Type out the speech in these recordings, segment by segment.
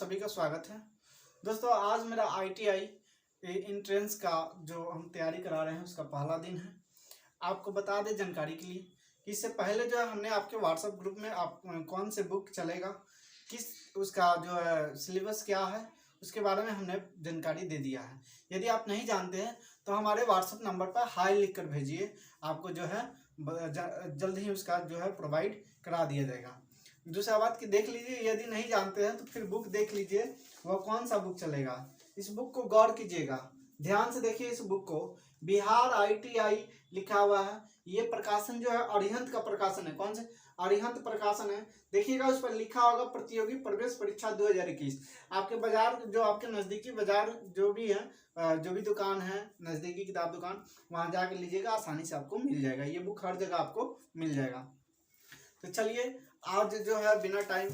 सभी का स्वागत है। दोस्तों आज मेरा ITI इंट्रेंस का जो हम तैयारी करा रहे हैं उसका पहला दिन है। आपको बता दें जानकारी के लिए कि इससे पहले जो है हमने आपके व्हाट्सएप ग्रुप में आप कौन से बुक चलेगा, किस उसका जो है सिलेबस क्या है, उसके बारे में हमने जानकारी दे दिया है। यदि आप नहीं जानते हैं तो हमारे व्हाट्सएप नंबर पर हाई लिख कर भेजिए, आपको जो है जल्द ही उसका जो है प्रोवाइड करा दिया जाएगा। दूसरा बात कि देख लीजिए, यदि नहीं जानते हैं तो फिर बुक देख लीजिए वह कौन सा बुक चलेगा। इस बुक को गौर कीजिएगा, ध्यान से देखिए इस बुक को। बिहार ITI लिखा हुआ है। ये प्रकाशन जो है अरिहंत का प्रकाशन है। कौन से? अरिहंत प्रकाशन है। देखिएगा उस पर लिखा होगा प्रतियोगी प्रवेश परीक्षा 2021। आपके बाजार जो आपके नज़दीकी बाजार जो भी है, जो भी दुकान है, नज़दीकी किताब दुकान, वहाँ जाकर लीजिएगा, आसानी से आपको मिल जाएगा। ये बुक हर जगह आपको मिल जाएगा। तो चलिए आज जो है बिना टाइम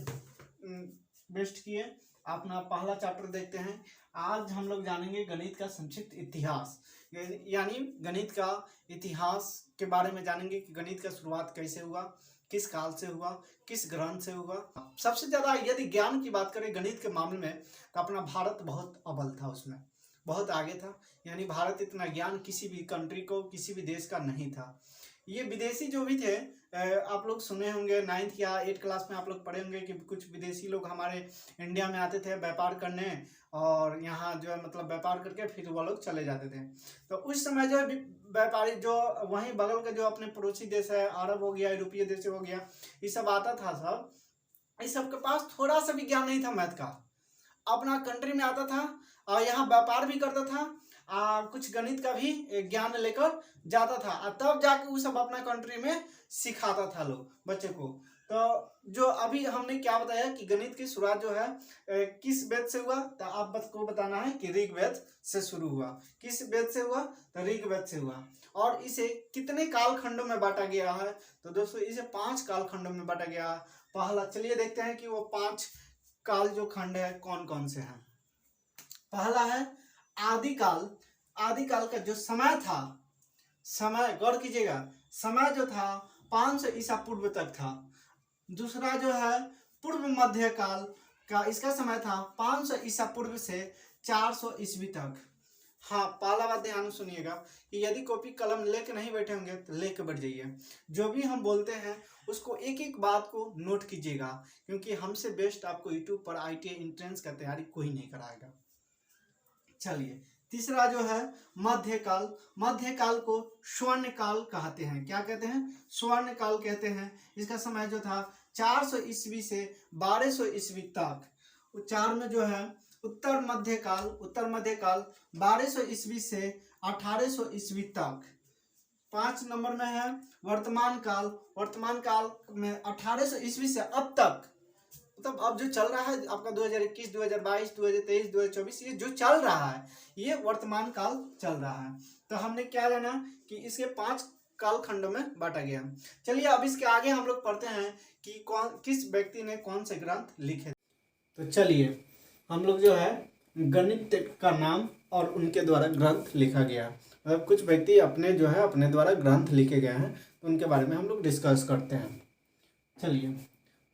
वेस्ट किए अपना पहला चैप्टर देखते हैं। आज हम लोग जानेंगे गणित का संक्षिप्त इतिहास, यानी गणित का इतिहास के बारे में जानेंगे कि गणित का शुरुआत कैसे हुआ, किस काल से हुआ, किस ग्रंथ से हुआ। सबसे ज़्यादा यदि ज्ञान की बात करें गणित के मामले में तो अपना भारत बहुत अव्वल था, उसमें बहुत आगे था। यानी भारत इतना ज्ञान किसी भी कंट्री को, किसी भी देश का नहीं था। ये विदेशी जो भी थे, आप लोग सुने होंगे 9th या 8th क्लास में आप लोग पढ़े होंगे कि कुछ विदेशी लोग हमारे इंडिया में आते थे व्यापार करने, और यहाँ जो है मतलब व्यापार करके फिर वो लोग चले जाते थे। तो उस समय जो व्यापारी जो वहीं बगल के जो अपने पड़ोसी देश है, अरब हो गया, यूरोपीय देश हो गया, ये सब आता था। सब इस सब के पास थोड़ा सा भी ज्ञान नहीं था मैथ का। अपना कंट्री में आता था और यहाँ व्यापार भी करता था, कुछ गणित का भी ज्ञान लेकर जाता था, तब जाके वो सब अपना कंट्री में सिखाता था लोग बच्चे को। तो जो अभी हमने क्या बताया कि गणित की शुरुआत जो है किस वेद से हुआ, तो आप को बताना है कि ऋग्वेद से शुरू हुआ। किस वेद से हुआ? तो ऋग्वेद से हुआ। और इसे कितने कालखंडों में बांटा गया है? तो दोस्तों इसे 5 कालखंडों में बांटा गया है। पहला चलिए देखते हैं कि वो 5 काल जो खंड है कौन कौन से हैं। पहला है आदिकाल। आदिकाल का जो समय था, समय गौर कीजिएगा, समय जो था 500 ईसा पूर्व तक था। दूसरा जो है पूर्व मध्य काल का, इसका समय था 500 ईसा पूर्व से 400 ईस्वी तक। हाँ, पहला बात ध्यान सुनिएगा कि यदि कॉपी कलम लेके नहीं बैठे होंगे तो लेके बैठ जाइए। जो भी हम बोलते हैं उसको एक एक बात को नोट कीजिएगा, क्योंकि हमसे बेस्ट आपको यूट्यूब पर ITI एंट्रेंस का तैयारी कोई नहीं कराएगा। चलिए तीसरा जो है मध्यकाल। मध्यकाल को स्वर्ण काल कहते हैं। क्या कहते हैं? स्वर्ण काल कहते हैं। इसका समय जो था 400 ईस्वी से 1200 ईस्वी तक। चार में जो है उत्तर मध्यकाल 1200 ईस्वी से 1800 ईस्वी तक। 5 नंबर में है वर्तमान काल। वर्तमान काल में 1800 ईस्वी से अब तक, मतलब अब जो चल रहा है आपका 2021, 2022, 2023, 2024, ये जो चल रहा है ये वर्तमान काल चल रहा है। तो हमने क्या जाना कि इसके 5 काल खंडों में बांटा गया। चलिए अब इसके आगे हम लोग पढ़ते हैं कि किस व्यक्ति ने कौन से ग्रंथ लिखे। तो चलिए हम लोग जो है गणित का नाम और उनके द्वारा ग्रंथ लिखा गया, मतलब कुछ व्यक्ति अपने जो है अपने द्वारा ग्रंथ लिखे गए हैं, तो उनके बारे में हम लोग डिस्कस करते हैं। चलिए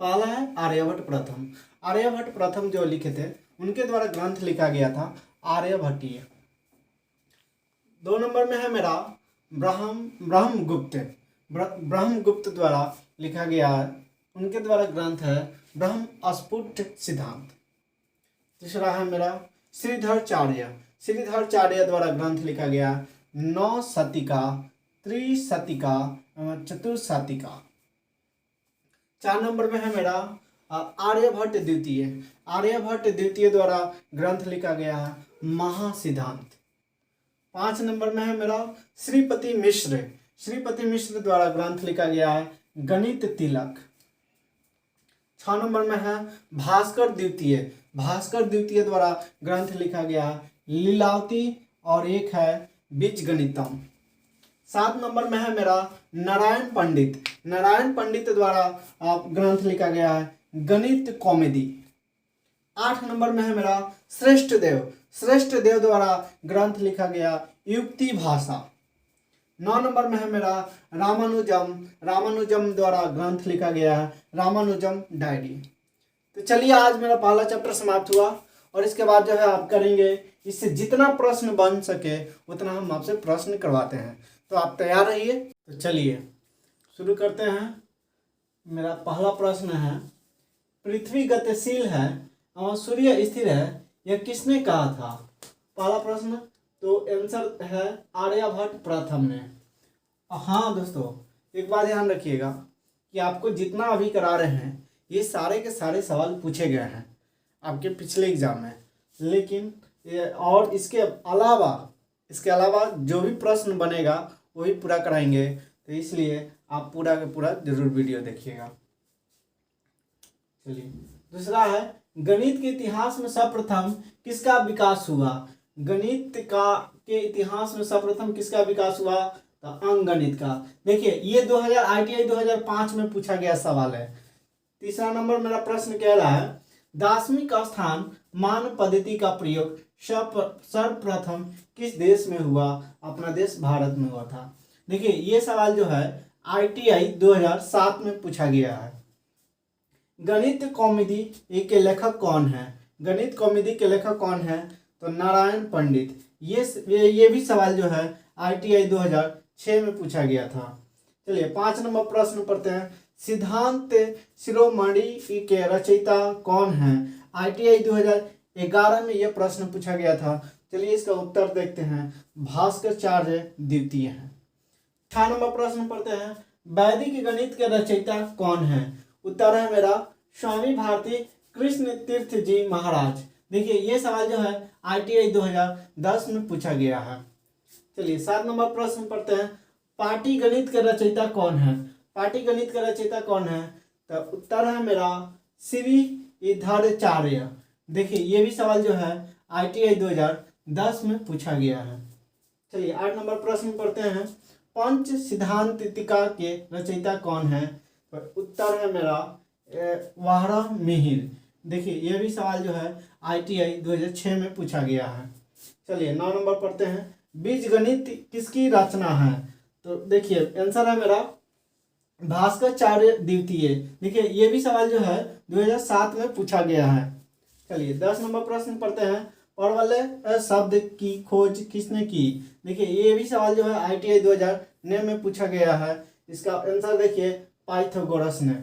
पहला है आर्यभट्ट प्रथम। आर्यभट्ट प्रथम जो लिखे थे उनके द्वारा ग्रंथ लिखा गया था आर्यभट्टीय। 2 नंबर में है मेरा ब्रह्मगुप्त। ब्रह्मगुप्त द्वारा लिखा गया है, उनके द्वारा ग्रंथ है ब्रह्मस्फुट सिद्धांत। तीसरा है मेरा श्रीधराचार्य। श्रीधराचार्य द्वारा ग्रंथ लिखा गया 9 शतिका, त्रिशतिका एवं चतुर्शतिका। 4 नंबर में है मेरा आर्यभट्ट द्वितीय। आर्यभट्ट द्वितीय द्वारा ग्रंथ लिखा गया है महासिद्धांत। 5 नंबर में है मेरा श्रीपति मिश्र। श्रीपति मिश्र द्वारा ग्रंथ लिखा गया है गणित तिलक। 6 नंबर में है भास्कर द्वितीय। भास्कर द्वितीय द्वारा ग्रंथ लिखा गया है लीलावती, और एक है बीजगणितम। 7 नंबर में है मेरा नारायण पंडित। नारायण पंडित द्वारा ग्रंथ लिखा गया है गणित कॉमेडी। 8 नंबर में है मेरा श्रेष्ठ देव। श्रेष्ठ देव द्वारा ग्रंथ लिखा गया युक्ति भाषा। 9 नंबर में है मेरा रामानुजम। रामानुजम द्वारा ग्रंथ लिखा गया है रामानुजम डायरी। तो चलिए आज मेरा पहला चैप्टर समाप्त हुआ और इसके बाद जो है आप करेंगे इससे जितना प्रश्न बन सके उतना हम आपसे प्रश्न करवाते हैं। तो आप तैयार रहिए। तो चलिए शुरू करते हैं। मेरा पहला प्रश्न है, पृथ्वी गतिशील है और सूर्य स्थिर है, यह किसने कहा था? पहला प्रश्न तो आंसर है आर्यभट्ट प्रथम ने। हाँ दोस्तों, एक बात ध्यान रखिएगा कि आपको जितना अभी करा रहे हैं ये सारे के सारे सवाल पूछे गए हैं आपके पिछले एग्जाम में, लेकिन और इसके अलावा जो भी प्रश्न बनेगा वही पूरा कराएंगे। तो इसलिए आप पूरा का पूरा जरूर वीडियो देखिएगा। चलिए दूसरा है, गणित के इतिहास में सर्वप्रथम किसका विकास हुआ? गणित के इतिहास में सर्वप्रथम किसका विकास हुआ? तो अंकगणित का। देखिए ये 2000 ITI 2005 में पूछा गया सवाल है। तीसरा नंबर मेरा प्रश्न कह रहा है, दार्शनिक स्थान मान पद्धति का प्रयोग सर्वप्रथम किस देश में हुआ? अपना देश भारत में हुआ था। देखिए ये सवाल जो है ITI 2007 में पूछा गया है। गणित कौमुदी के लेखक कौन है? गणित कौमुदी के लेखक कौन है? तो नारायण पंडित। ये भी सवाल जो है ITI 2006 में पूछा गया था। चलिए 5 नंबर प्रश्न पढ़ते हैं, सिद्धांत शिरोमणि के रचयिता कौन है? ITI 2011 में यह प्रश्न पूछा गया था। चलिए इसका उत्तर देखते हैं, भास्कराचार्य द्वितीय है। 6 नंबर प्रश्न पढ़ते हैं, वैदिक गणित के रचयिता कौन है? उत्तर है मेरा स्वामी भारती कृष्ण तीर्थ जी महाराज। देखिए ये सवाल जो है ITI 2010 में पूछा गया है। चलिए 7 नंबर प्रश्न पढ़ते हैं, पाटीगणित के रचयिता कौन है? पाटीगणित का रचयिता कौन है? तो उत्तर है मेरा श्रीधराचार्य। देखिए ये भी सवाल जो है ITI 2010 में पूछा गया है। चलिए 8 नंबर प्रश्न पढ़ते हैं, पंच सिद्धांतिका के रचयिता कौन है? तो उत्तर है मेरा वाहरा मिहिर। देखिए ये भी सवाल जो है ITI 2006 में पूछा गया है। चलिए 9 नंबर पढ़ते हैं, बीजगणित किसकी रचना है? तो देखिए आंसर है मेरा भास्कराचार्य द्वितीय। देखिए ये भी सवाल जो है 2007 में पूछा गया है। चलिए 10 नंबर प्रश्न पढ़ते हैं, परवलय शब्द की खोज किसने की? देखिए ये भी सवाल जो है ITI 2009 में पूछा गया है। इसका आंसर देखिए पाइथागोरस ने।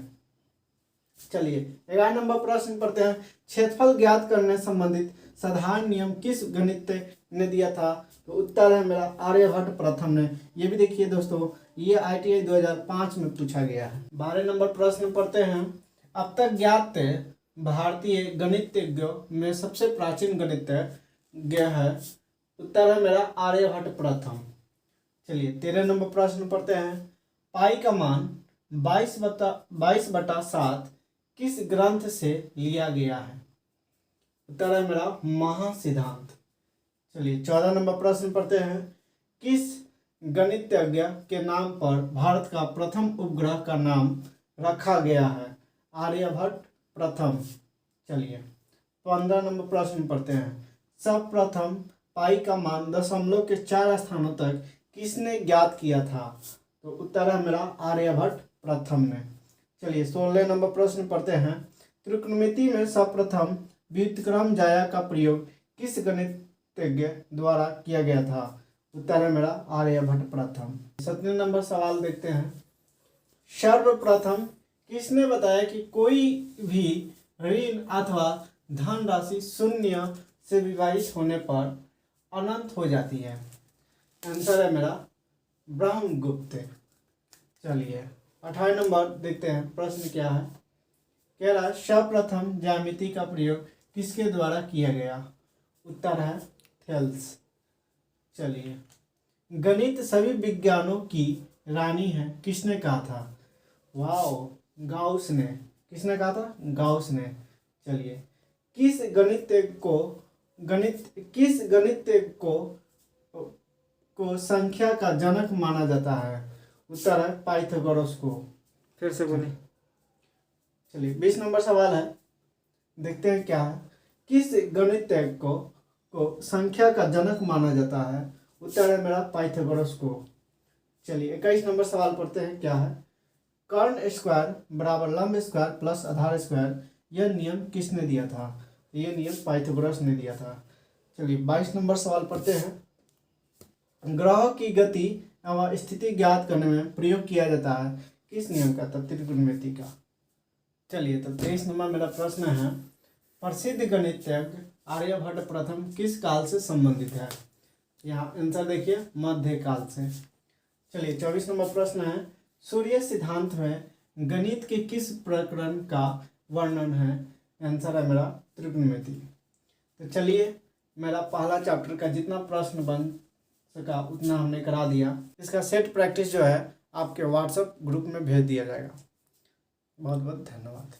चलिए 11 नंबर प्रश्न पढ़ते हैं, क्षेत्रफल ज्ञात करने संबंधित साधारण नियम किस गणितज्ञ ने दिया था? तो उत्तर है मेरा आर्यभट्ट प्रथम ने। ये भी देखिए दोस्तों ये ITI 2005 में पूछा गया है। 12 नंबर प्रश्न पढ़ते हैं, अब तक ज्ञात भारतीय गणितज्ञों में सबसे प्राचीन गणितज्ञ है? उत्तर है मेरा आर्यभट्ट प्रथम। चलिए 13 नंबर प्रश्न पढ़ते हैं, पाई का मान 22/7 किस ग्रंथ से लिया गया है? उत्तर है मेरा महासिद्धांत। चलिए 14 नंबर प्रश्न पढ़ते हैं, किस गणितज्ञ के नाम पर भारत का प्रथम उपग्रह का नाम रखा गया है? आर्यभट्ट प्रथम। चलिए 15 नंबर प्रश्न पढ़ते हैं, सर्वप्रथम पाई का मान दशमलव के 4 स्थानों तक किसने ज्ञात किया था? तो उत्तर है मेरा आर्यभट्ट प्रथम ने। चलिए 16 नंबर प्रश्न पढ़ते हैं, त्रिकोणमिति में सर्वप्रथम व्युत्क्रम जाया का प्रयोग किस गणितज्ञ द्वारा किया गया था? उत्तर है मेरा आर्यभट्ट प्रथम। 17 नंबर सवाल देखते हैं, सर्वप्रथम किसने बताया कि कोई भी ऋण अथवा धनराशि शून्य से विभाजित होने पर अनंत हो जाती है? आंसर है मेरा ब्रह्मगुप्त। चलिए 18 नंबर देखते हैं, प्रश्न क्या है, कह रहा है सर्वप्रथम ज्यामिति का प्रयोग किसके द्वारा किया गया? उत्तर है थेल्स। चलिए गणित सभी विज्ञानों की रानी है किसने कहा था? वाओ, गाउस ने। किसने कहा था? गाउस ने। चलिए किस गणितज्ञ को संख्या का जनक माना जाता है? उत्तर है पाइथागोरस को। फिर से बोलिए। चलिए 20 नंबर सवाल है, देखते हैं क्या है, किस गणितज्ञ को संख्या का जनक माना जाता है? उत्तर है मेरा पाइथागोरस को। चलिए 21 नंबर सवाल पढ़ते हैं, क्या है, कर्ण स्क्वायर बराबर लंब स्क्वायर प्लस आधार स्क्वायर यह नियम किसने दिया था? यह नियम पाइथागोरस ने दिया था। चलिए 22 नंबर सवाल पढ़ते हैं। ग्रह की गति एवं स्थिति ज्ञात करने में प्रयोग किया जाता है किस नियम का? तो त्रिकोणमिति का। चलिए तो 23 नंबर मेरा प्रश्न है, प्रसिद्ध गणितज्ञ आर्यभट्ट प्रथम किस काल से संबंधित है? यहाँ आंसर देखिए, मध्यकाल से। चलिए 24 नंबर प्रश्न है, सूर्य सिद्धांत में गणित के किस प्रकरण का वर्णन है? आंसर है मेरा त्रिकोणमिति। तो चलिए मेरा पहला चैप्टर का जितना प्रश्न बन सका उतना हमने करा दिया। इसका सेट प्रैक्टिस जो है आपके व्हाट्सएप ग्रुप में भेज दिया जाएगा। बहुत बहुत धन्यवाद।